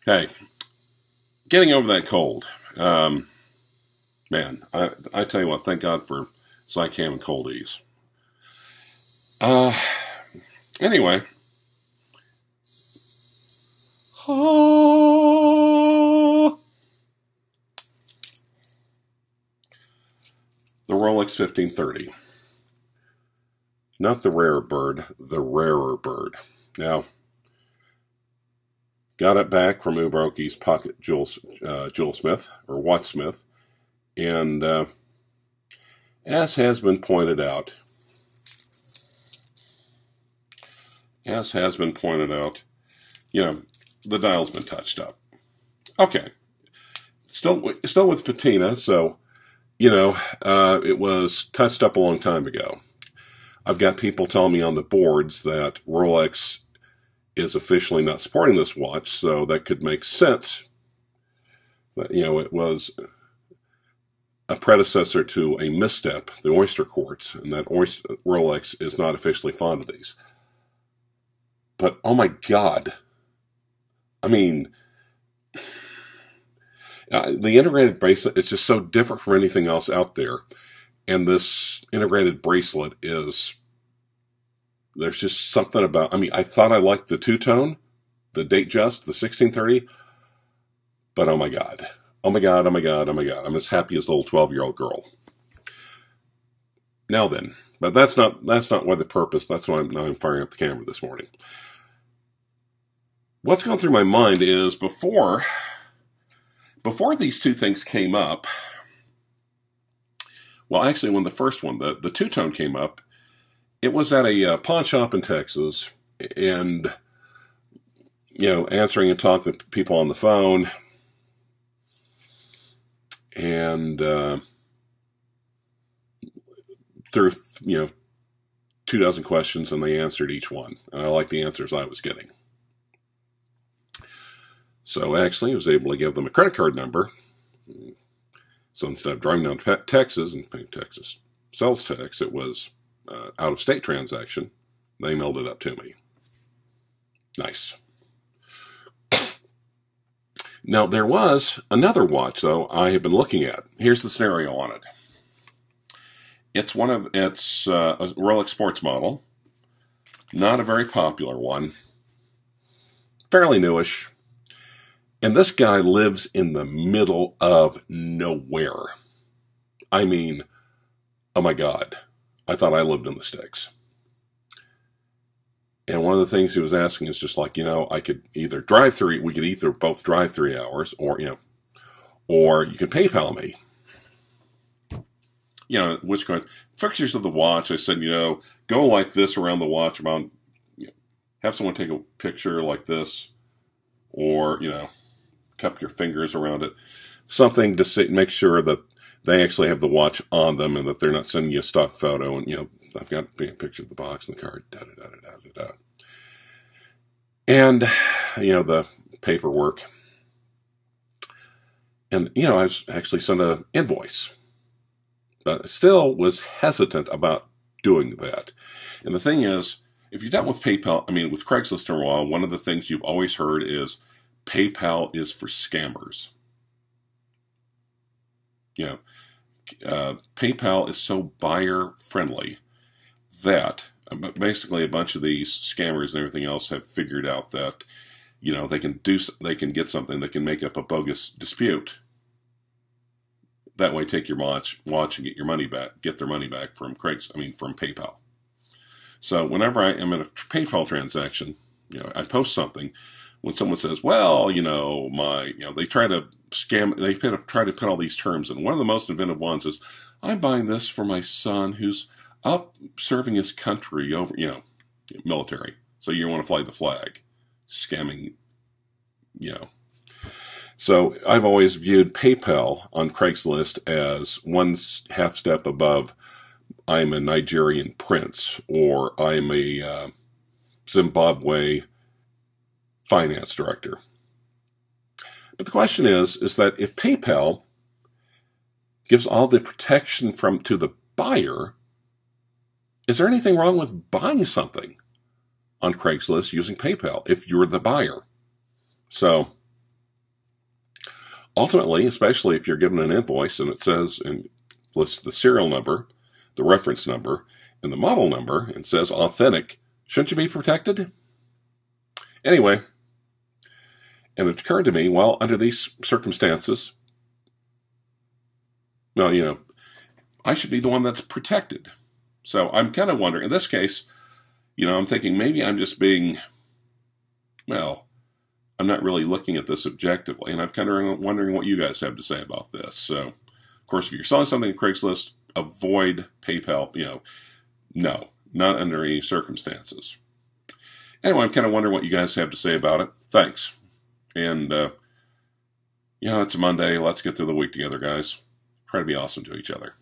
Hey, getting over that cold. Man, I tell you what, thank God for Zycam and Cold Ease. Anyway. The Rolex 1530. Not the rare bird, the rarer bird. Now, got it back from Ubroki's pocket jewelsmith, or watchsmith, and as has been pointed out, you know, the dial's been touched up. Okay, still with patina, so, you know, it was touched up a long time ago. I've got people telling me on the boards that Rolex is officially not supporting this watch, so that could make sense. But, you know, it was a predecessor to a misstep, the Oyster Quartz, and that Rolex is not officially fond of these. But, oh my God, I mean, the integrated bracelet is just so different from anything else out there. And this integrated bracelet is, there's just something about, I mean, I thought I liked the two-tone, the Datejust, the 1630, but oh my God. Oh my God, oh my God, oh my God. I'm as happy as a little 12-year-old girl. Now then, but that's not why the purpose, that's why I'm firing up the camera this morning. What's going through my mind is before these two things came up, well, actually, when the first one, the two-tone came up, it was at a pawn shop in Texas, and, you know, answering and talking to people on the phone, and through, you know, 24 questions, and they answered each one, and I liked the answers I was getting. So actually, I was able to give them a credit card number. So instead of driving down to Texas and paying Texas sales tax, it was out-of-state transaction. They mailed it up to me. Nice. Now, there was another watch, though, I have been looking at. Here's the scenario on it. It's a Rolex sports model. Not a very popular one. Fairly newish. And this guy lives in the middle of nowhere. I mean, oh my God, I thought I lived in the sticks. And one of the things he was asking is just like, you know, I could either we could either both drive 3 hours, or, you know, or you can PayPal me. You know, which kind, fixtures of the watch, I said, you know, go like this around the watch, about, you know, have someone take a picture like this, or, you know, cup your fingers around it, something to make sure that they actually have the watch on them and that they're not sending you a stock photo and, you know, I've got a picture of the box and the card, da-da-da-da-da-da. And, you know, the paperwork. And, you know, I was actually sent an invoice, but still was hesitant about doing that. And the thing is, if you've dealt with PayPal, I mean, with Craigslist in a while, one of the things you've always heard is PayPal is for scammers. You know, PayPal is so buyer-friendly that basically a bunch of these scammers and everything else have figured out that, you know, they can get something that can make up a bogus dispute. That way, take your watch and get your money back, get their money back from from PayPal. So whenever I am in a PayPal transaction, you know, I post something. When someone says, well, you know, they try to scam, they try to put all these terms in. One of the most inventive ones is, I'm buying this for my son who's up serving his country over, you know, military. So you want to fly the flag. Scamming, you know. So I've always viewed PayPal on Craigslist as one half step above, I'm a Nigerian prince, or I'm a Zimbabwe finance director. But the question is that if PayPal gives all the protection to the buyer, is there anything wrong with buying something on Craigslist using PayPal if you're the buyer? So Ultimately, especially if you're given an invoice and it says and lists the serial number, the reference number, and the model number, and says authentic, shouldn't you be protected? Anyway, and it occurred to me, well, under these circumstances, well, you know, I should be the one that's protected. So I'm kind of wondering, in this case, you know, I'm thinking maybe I'm just being, well, I'm not really looking at this objectively, and I'm kind of wondering what you guys have to say about this. So, of course, if you're selling something on Craigslist, avoid PayPal, you know, no, not under any circumstances. Anyway, I'm kind of wondering what you guys have to say about it. Thanks. And, you know, it's a Monday. Let's get through the week together, guys. Try to be awesome to each other.